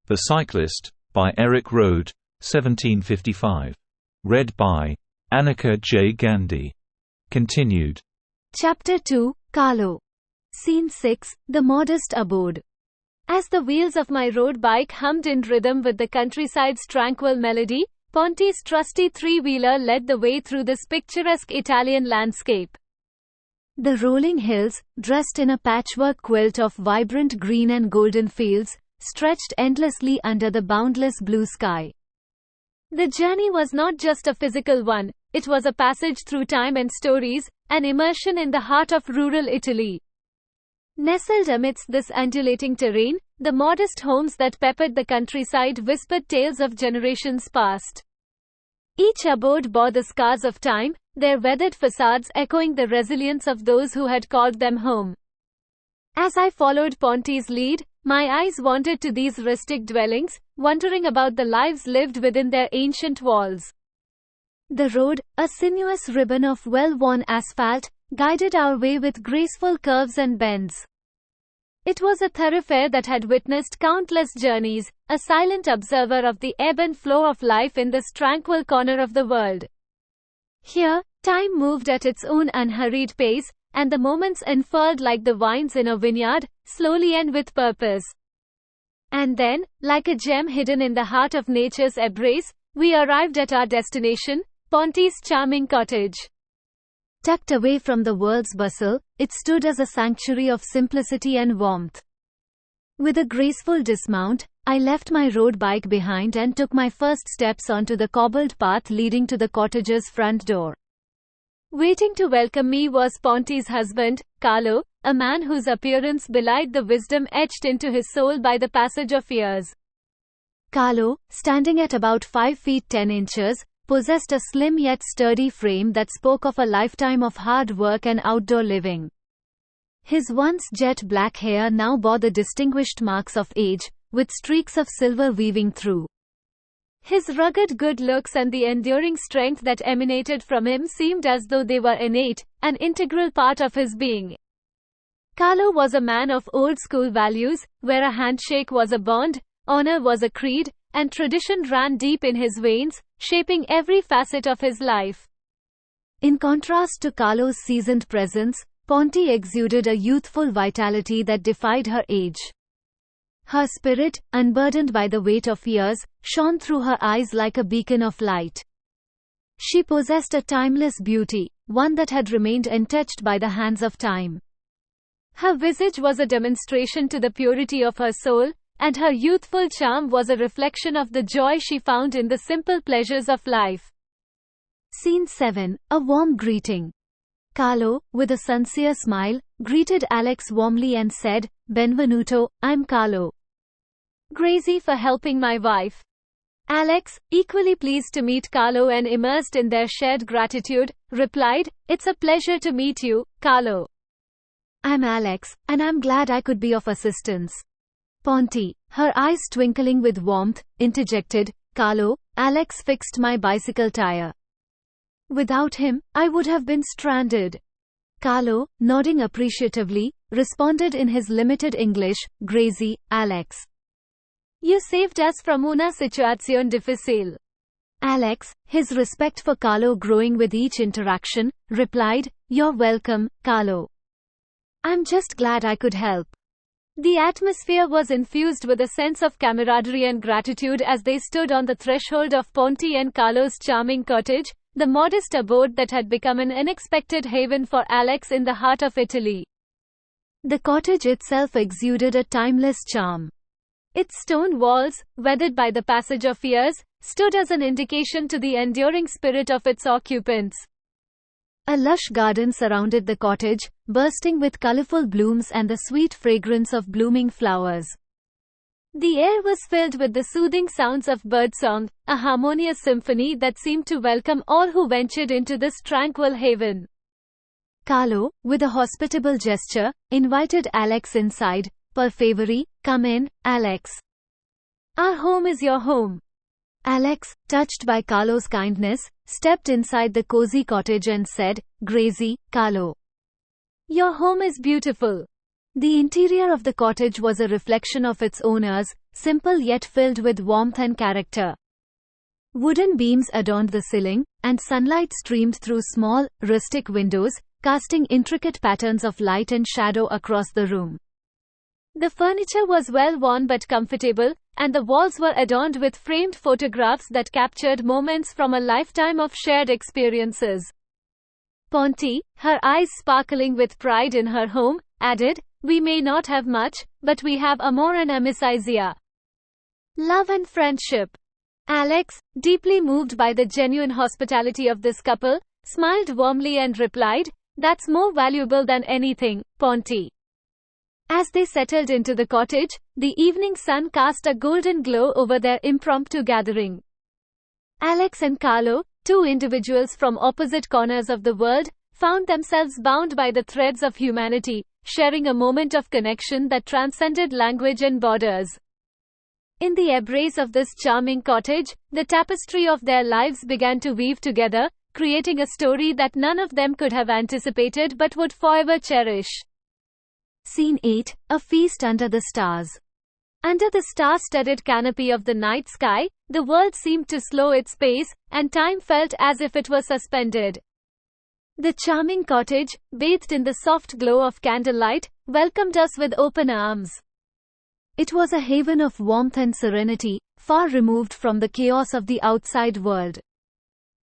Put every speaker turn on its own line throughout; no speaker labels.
The Cyclist, by Erik Røde, 1755. Read by Annika J. Gandhi. Continued.
Chapter 2, Carlo. Scene 6, The Modest Abode. As the wheels of my road bike hummed in rhythm with the countryside's tranquil melody, Ponti's trusty three-wheeler led the way through this picturesque Italian landscape. The rolling hills, dressed in a patchwork quilt of vibrant green and golden fields, stretched endlessly under the boundless blue sky. The journey was not just a physical one, it was a passage through time and stories, an immersion in the heart of rural Italy. Nestled amidst this undulating terrain, the modest homes that peppered the countryside whispered tales of generations past. Each abode bore the scars of time, their weathered facades echoing the resilience of those who had called them home. As I followed Ponti's lead, my eyes wandered to these rustic dwellings, wondering about the lives lived within their ancient walls. The road, a sinuous ribbon of well-worn asphalt, guided our way with graceful curves and bends. It was a thoroughfare that had witnessed countless journeys, a silent observer of the ebb and flow of life in this tranquil corner of the world. Here, time moved at its own unhurried pace, and the moments unfurled like the vines in a vineyard, slowly and with purpose. And then, like a gem hidden in the heart of nature's embrace, we arrived at our destination, Ponti's charming cottage. Tucked away from the world's bustle, it stood as a sanctuary of simplicity and warmth. With a graceful dismount, I left my road bike behind and took my first steps onto the cobbled path leading to the cottage's front door. Waiting to welcome me was Ponti's husband, Carlo, a man whose appearance belied the wisdom etched into his soul by the passage of years. Carlo, standing at about 5 feet 10 inches, possessed a slim yet sturdy frame that spoke of a lifetime of hard work and outdoor living. His once jet black hair now bore the distinguished marks of age, with streaks of silver weaving through. His rugged good looks and the enduring strength that emanated from him seemed as though they were innate, an integral part of his being. Carlo was a man of old-school values, where a handshake was a bond, honor was a creed, and tradition ran deep in his veins, shaping every facet of his life. In contrast to Carlo's seasoned presence, Ponti exuded a youthful vitality that defied her age. Her spirit, unburdened by the weight of years, shone through her eyes like a beacon of light. She possessed a timeless beauty, one that had remained untouched by the hands of time. Her visage was a demonstration to the purity of her soul, and her youthful charm was a reflection of the joy she found in the simple pleasures of life. Scene 7, A Warm Greeting. Carlo, with a sincere smile, greeted Alex warmly and said, "Benvenuto, I'm Carlo. Crazy for helping my wife." Alex, equally pleased to meet Carlo and immersed in their shared gratitude, replied, "It's a pleasure to meet you, Carlo." "I'm Alex, and I'm glad I could be of assistance." Ponti, her eyes twinkling with warmth, interjected, "Carlo, Alex fixed my bicycle tire. Without him, I would have been stranded." Carlo, nodding appreciatively, responded in his limited English, "Grazie, Alex. You saved us from una situazione difficile." Alex, his respect for Carlo growing with each interaction, replied, "You're welcome, Carlo. I'm just glad I could help." The atmosphere was infused with a sense of camaraderie and gratitude as they stood on the threshold of Ponti and Carlo's charming cottage, the modest abode that had become an unexpected haven for Alex in the heart of Italy. The cottage itself exuded a timeless charm. Its stone walls, weathered by the passage of years, stood as an indication to the enduring spirit of its occupants. A lush garden surrounded the cottage, bursting with colorful blooms and the sweet fragrance of blooming flowers. The air was filled with the soothing sounds of birdsong, a harmonious symphony that seemed to welcome all who ventured into this tranquil haven. Carlo, with a hospitable gesture, invited Alex inside. "Per favore, come in, Alex. Our home is your home." Alex, touched by Carlo's kindness, stepped inside the cozy cottage and said, "Grazie, Carlo. Your home is beautiful. The interior of the cottage was a reflection of its owners, simple yet filled with warmth and character. Wooden beams adorned the ceiling, and sunlight streamed through small, rustic windows, casting intricate patterns of light and shadow across the room. The furniture was well-worn but comfortable, and the walls were adorned with framed photographs that captured moments from a lifetime of shared experiences. Ponty, her eyes sparkling with pride in her home, added, "We may not have much, but we have amor and amicizia. Love and friendship." Alex, deeply moved by the genuine hospitality of this couple, smiled warmly and replied, "That's more valuable than anything, Ponty." As they settled into the cottage, the evening sun cast a golden glow over their impromptu gathering. Alex and Carlo, two individuals from opposite corners of the world, found themselves bound by the threads of humanity, sharing a moment of connection that transcended language and borders. In the embrace of this charming cottage, the tapestry of their lives began to weave together, creating a story that none of them could have anticipated but would forever cherish. Scene 8, A Feast Under the Stars. Under the star-studded canopy of the night sky, the world seemed to slow its pace, and time felt as if it was suspended. The charming cottage, bathed in the soft glow of candlelight, welcomed us with open arms. It was a haven of warmth and serenity, far removed from the chaos of the outside world.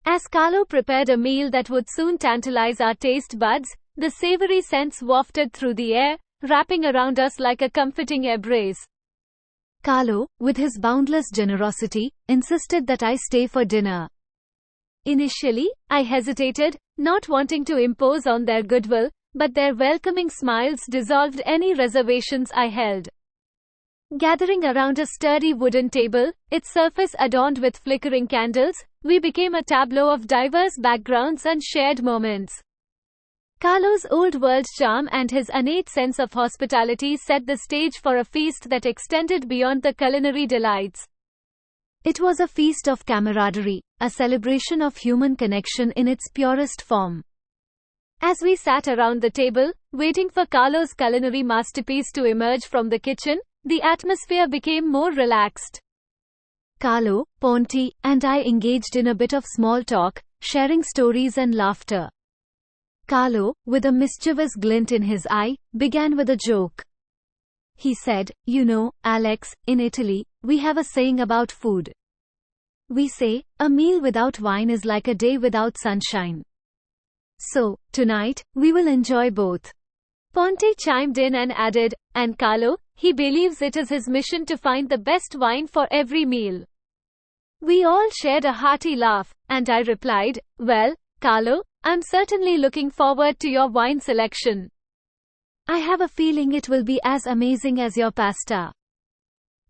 As Carlo prepared a meal that would soon tantalize our taste buds, the savory scents wafted through the air, wrapping around us like a comforting embrace. Carlo, with his boundless generosity, insisted that I stay for dinner. Initially, I hesitated, not wanting to impose on their goodwill, but their welcoming smiles dissolved any reservations I held. Gathering around a sturdy wooden table, its surface adorned with flickering candles, we became a tableau of diverse backgrounds and shared moments. Carlo's old-world charm and his innate sense of hospitality set the stage for a feast that extended beyond the culinary delights. It was a feast of camaraderie, a celebration of human connection in its purest form. As we sat around the table, waiting for Carlo's culinary masterpiece to emerge from the kitchen, the atmosphere became more relaxed. Carlo, Ponty, and I engaged in a bit of small talk, sharing stories and laughter. Carlo, with a mischievous glint in his eye, began with a joke. He said, "You know, Alex, in Italy, we have a saying about food. We say, a meal without wine is like a day without sunshine. So, tonight, we will enjoy both." Ponty chimed in and added, "And Carlo, he believes it is his mission to find the best wine for every meal." We all shared a hearty laugh, and I replied, "Well, Carlo, I'm certainly looking forward to your wine selection. I have a feeling it will be as amazing as your pasta."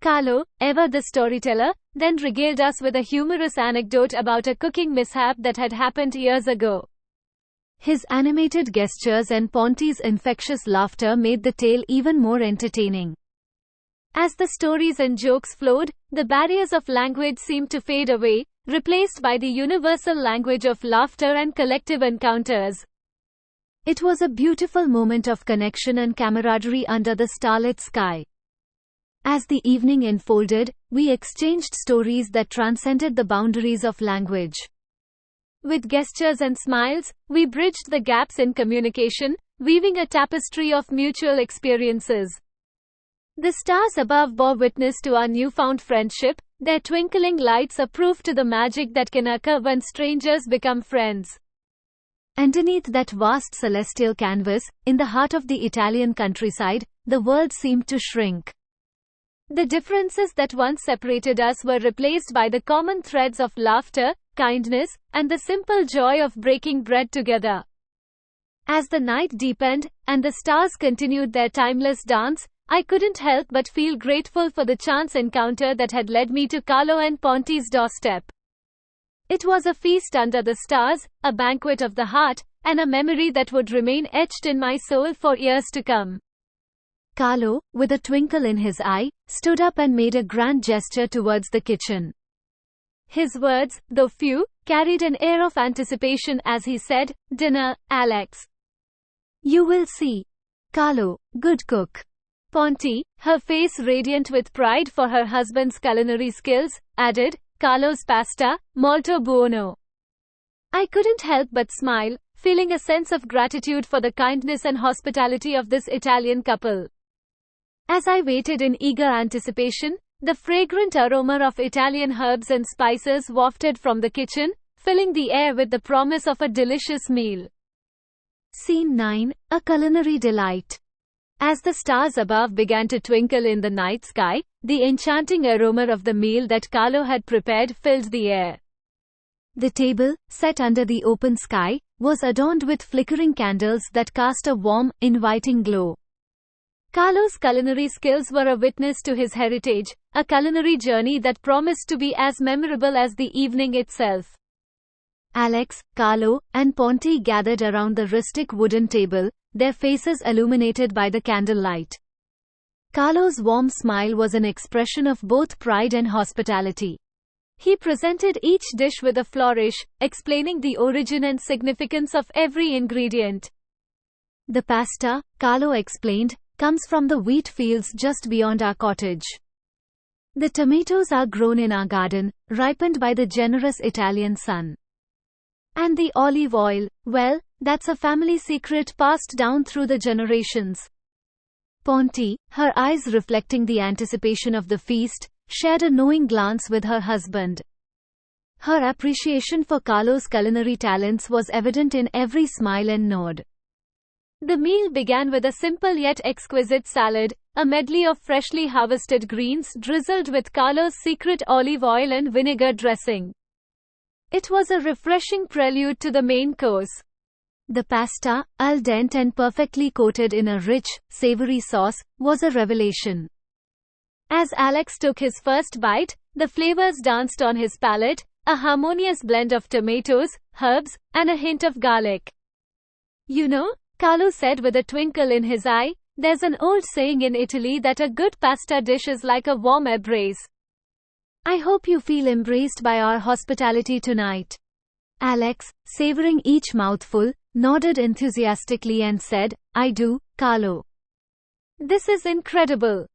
Carlo, ever the storyteller, then regaled us with a humorous anecdote about a cooking mishap that had happened years ago. His animated gestures and Ponty's infectious laughter made the tale even more entertaining. As the stories and jokes flowed, the barriers of language seemed to fade away, replaced by the universal language of laughter and collective encounters. It was a beautiful moment of connection and camaraderie under the starlit sky. As the evening unfolded, we exchanged stories that transcended the boundaries of language. With gestures and smiles, we bridged the gaps in communication, weaving a tapestry of mutual experiences. The stars above bore witness to our newfound friendship, their twinkling lights a proof to the magic that can occur when strangers become friends. Underneath that vast celestial canvas, in the heart of the Italian countryside, the world seemed to shrink. The differences that once separated us were replaced by the common threads of laughter, kindness, and the simple joy of breaking bread together. As the night deepened, and the stars continued their timeless dance, I couldn't help but feel grateful for the chance encounter that had led me to Carlo and Ponty's doorstep. It was a feast under the stars, a banquet of the heart, and a memory that would remain etched in my soul for years to come. Carlo, with a twinkle in his eye, stood up and made a grand gesture towards the kitchen. His words, though few, carried an air of anticipation as he said, "Dinner, Alex. You will see. Carlo, good cook. Ponty, her face radiant with pride for her husband's culinary skills, added, Carlo's pasta, molto buono. I couldn't help but smile, feeling a sense of gratitude for the kindness and hospitality of this Italian couple. As I waited in eager anticipation, the fragrant aroma of Italian herbs and spices wafted from the kitchen, filling the air with the promise of a delicious meal. Scene 9, a culinary delight. As the stars above began to twinkle in the night sky, the enchanting aroma of the meal that Carlo had prepared filled the air. The table, set under the open sky, was adorned with flickering candles that cast a warm, inviting glow. Carlo's culinary skills were a witness to his heritage, a culinary journey that promised to be as memorable as the evening itself. Alex, Carlo, and Ponty gathered around the rustic wooden table, their faces illuminated by the candlelight. Carlo's warm smile was an expression of both pride and hospitality. He presented each dish with a flourish, explaining the origin and significance of every ingredient. The pasta, Carlo explained, comes from the wheat fields just beyond our cottage. The tomatoes are grown in our garden, ripened by the generous Italian sun. And the olive oil, well, that's a family secret passed down through the generations. Ponty, her eyes reflecting the anticipation of the feast, shared a knowing glance with her husband. Her appreciation for Carlo's culinary talents was evident in every smile and nod. The meal began with a simple yet exquisite salad, a medley of freshly harvested greens drizzled with Carlo's secret olive oil and vinegar dressing. It was a refreshing prelude to the main course. The pasta, al dente and perfectly coated in a rich, savory sauce, was a revelation. As Alex took his first bite, the flavors danced on his palate, a harmonious blend of tomatoes, herbs, and a hint of garlic. You know, Carlo said with a twinkle in his eye, there's an old saying in Italy that a good pasta dish is like a warm embrace. I hope you feel embraced by our hospitality tonight. Alex, savoring each mouthful, nodded enthusiastically and said, I do, Carlo. This is incredible.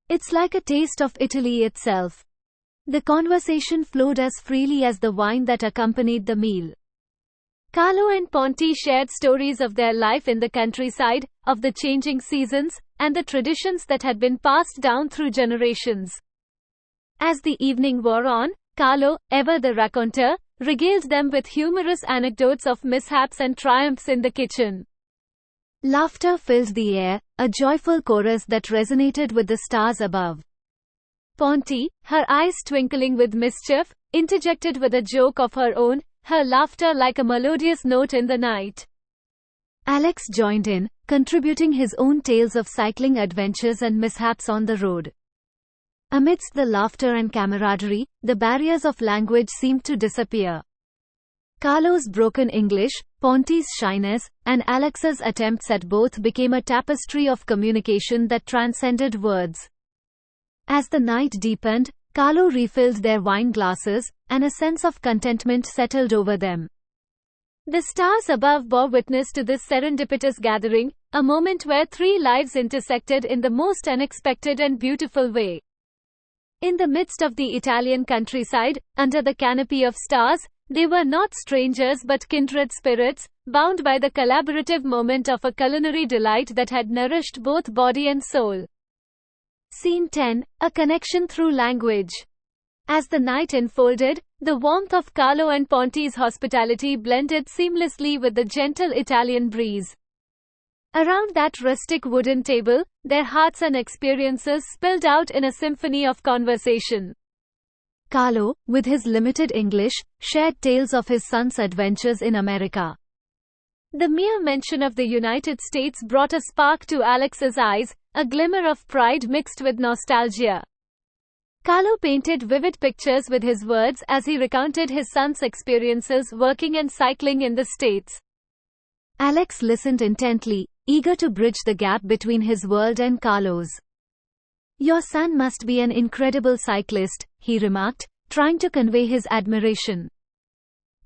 It's like a taste of Italy itself. The conversation flowed as freely as the wine that accompanied the meal. Carlo and Ponty shared stories of their life in the countryside, of the changing seasons, and the traditions that had been passed down through generations. As the evening wore on, Carlo, ever the raconteur, regaled them with humorous anecdotes of mishaps and triumphs in the kitchen. Laughter filled the air, a joyful chorus that resonated with the stars above. Ponty, her eyes twinkling with mischief, interjected with a joke of her own, her laughter like a melodious note in the night. Alex joined in, contributing his own tales of cycling adventures and mishaps on the road. Amidst the laughter and camaraderie, the barriers of language seemed to disappear. Carlo's broken English, Ponty's shyness, and Alex's attempts at both became a tapestry of communication that transcended words. As the night deepened, Carlo refilled their wine glasses, and a sense of contentment settled over them. The stars above bore witness to this serendipitous gathering, a moment where three lives intersected in the most unexpected and beautiful way. In the midst of the Italian countryside, under the canopy of stars, they were not strangers but kindred spirits, bound by the collaborative moment of a culinary delight that had nourished both body and soul. Scene 10, a connection through language. As the night unfolded, the warmth of Carlo and Ponty's hospitality blended seamlessly with the gentle Italian breeze. Around that rustic wooden table, their hearts and experiences spilled out in a symphony of conversation. Carlo, with his limited English, shared tales of his son's adventures in America. The mere mention of the United States brought a spark to Alex's eyes, a glimmer of pride mixed with nostalgia. Carlo painted vivid pictures with his words as he recounted his son's experiences working and cycling in the States. Alex listened intently, eager to bridge the gap between his world and Carlo's. Your son must be an incredible cyclist, he remarked, trying to convey his admiration.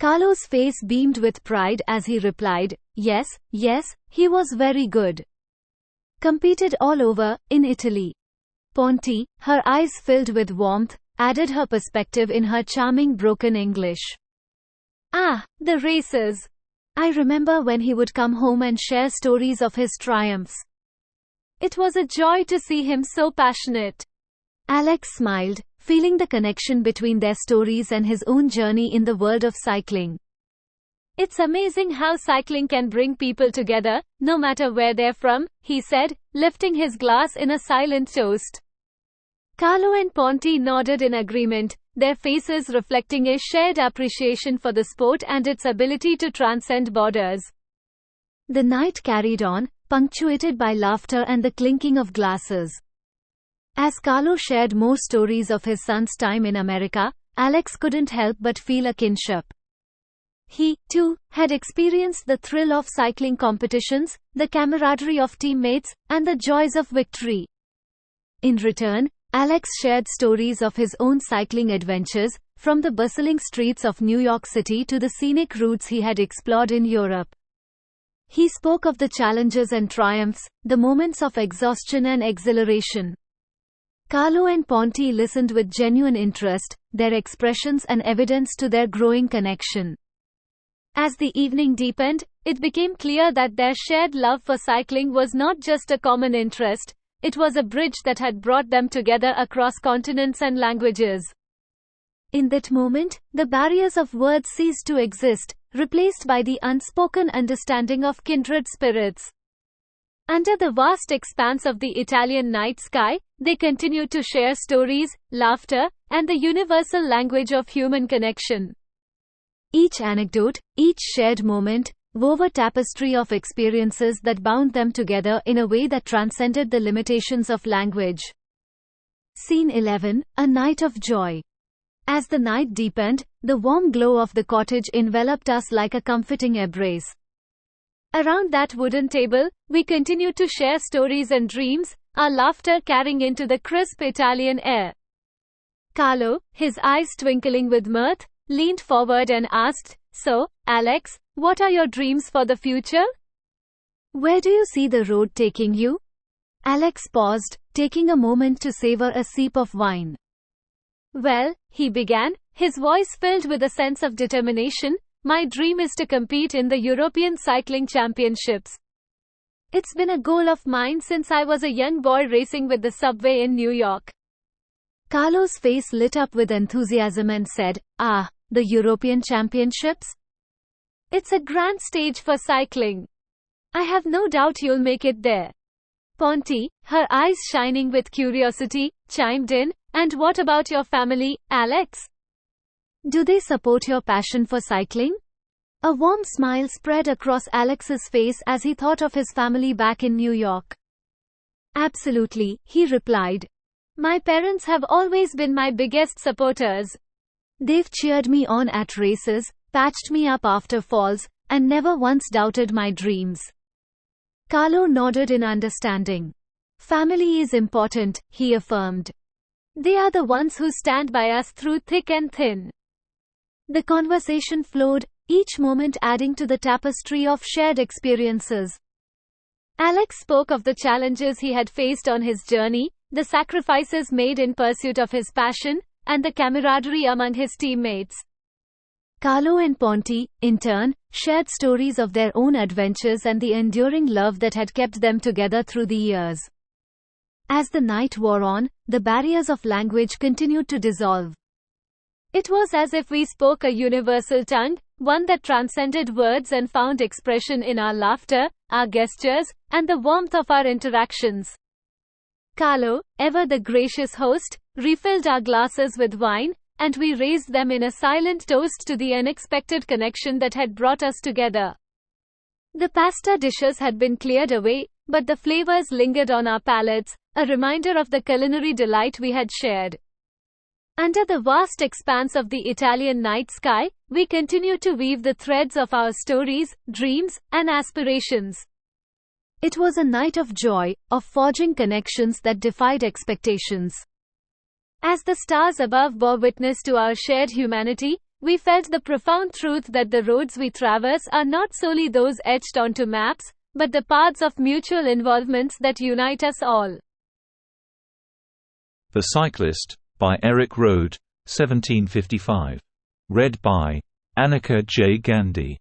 Carlo's face beamed with pride as he replied, yes, he was very good. competed all over, in Italy. Ponti, her eyes filled with warmth, added her perspective in her charming broken English. Ah, the races! I remember when he would come home and share stories of his triumphs. It was a joy to see him so passionate. Alex smiled, feeling the connection between their stories and his own journey in the world of cycling. It's amazing how cycling can bring people together, no matter where they're from, he said, lifting his glass in a silent toast. Carlo and Ponti nodded in agreement, their faces reflecting a shared appreciation for the sport and its ability to transcend borders. The night carried on, punctuated by laughter and the clinking of glasses. As Carlo shared more stories of his son's time in America, Alex couldn't help but feel a kinship. He, too, had experienced the thrill of cycling competitions, the camaraderie of teammates, and the joys of victory. In return, Alex shared stories of his own cycling adventures, from the bustling streets of New York City to the scenic routes he had explored in Europe. He spoke of the challenges and triumphs, the moments of exhaustion and exhilaration. Carlo and Ponti listened with genuine interest, their expressions an evidence to their growing connection. As the evening deepened, it became clear that their shared love for cycling was not just a common interest, it was a bridge that had brought them together across continents and languages. In that moment, the barriers of words ceased to exist, replaced by the unspoken understanding of kindred spirits. Under the vast expanse of the Italian night sky, they continued to share stories, laughter, and the universal language of human connection. Each anecdote, each shared moment, wove a tapestry of experiences that bound them together in a way that transcended the limitations of language. Scene 11, A Night of Joy. As the night deepened, the warm glow of the cottage enveloped us like a comforting embrace. Around that wooden table, we continued to share stories and dreams, our laughter carrying into the crisp Italian air. Carlo, his eyes twinkling with mirth, leaned forward and asked, "So, Alex, what are your dreams for the future? Where do you see the road taking you?" Alex paused, taking a moment to savor a sip of wine. "Well," he began, his voice filled with a sense of determination, "my dream is to compete in the European Cycling Championships. It's been a goal of mine since I was a young boy racing with the subway in New York." Carlo's face lit up with enthusiasm and said, "Ah, the European Championships? It's a grand stage for cycling. I have no doubt you'll make it there." Ponti, her eyes shining with curiosity, chimed in, "And what about your family, Alex? Do they support your passion for cycling?" A warm smile spread across Alex's face as he thought of his family back in New York. "Absolutely," he replied. "My parents have always been my biggest supporters. They've cheered me on at races, patched me up after falls, and never once doubted my dreams." Carlo nodded in understanding. "Family is important," he affirmed. "They are the ones who stand by us through thick and thin." The conversation flowed, each moment adding to the tapestry of shared experiences. Alex spoke of the challenges he had faced on his journey, the sacrifices made in pursuit of his passion, and the camaraderie among his teammates. Carlo and Ponti, in turn, shared stories of their own adventures and the enduring love that had kept them together through the years. As the night wore on, the barriers of language continued to dissolve. It was as if we spoke a universal tongue, one that transcended words and found expression in our laughter, our gestures, and the warmth of our interactions. Carlo, ever the gracious host, refilled our glasses with wine, and we raised them in a silent toast to the unexpected connection that had brought us together. The pasta dishes had been cleared away, but the flavors lingered on our palates, a reminder of the culinary delight we had shared. Under the vast expanse of the Italian night sky, we continued to weave the threads of our stories, dreams, and aspirations. It was a night of joy, of forging connections that defied expectations. As the stars above bore witness to our shared humanity, we felt the profound truth that the roads we traverse are not solely those etched onto maps, but the paths of mutual involvements that unite us all.
The Cyclist, by Erik Røde, 1755. Read by Annika J. Gandhi.